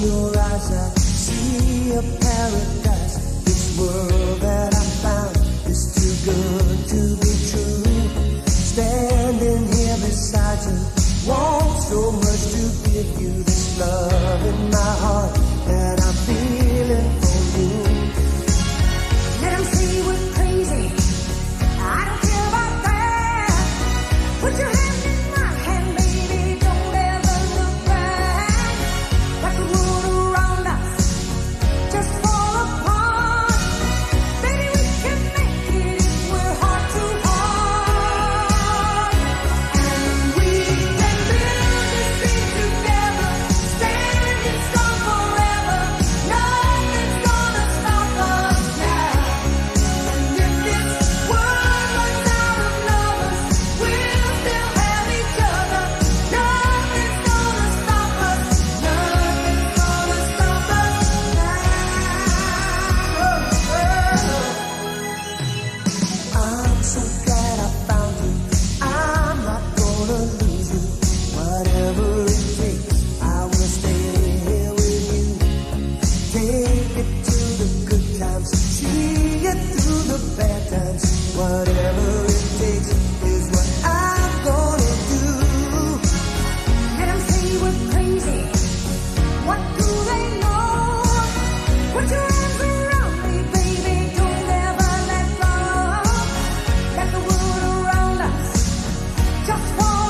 your eyes I see a paradise. This world that I found is too good to be true. Standing here beside you, want so much to give you. This love in my heart that I'm feeling for you. Let 'em say we're crazy, I don't care about that. Put your hand in my hand, baby, don't ever look back. Like the world around us just fall apart. Baby, we can make it if we're heart to heart. And we can build this thing together, standing strong forever. Nothing's gonna stop us now. And if this world runs out of lovers, we'll still have each other. Nothing's gonna stop us. Nothing's gonna stop us now. I'm so glad I found you. I'm not gonna lose you. Whatever it takes, I will stay here with you. Take it to the good times, see it through the bad times. Whatever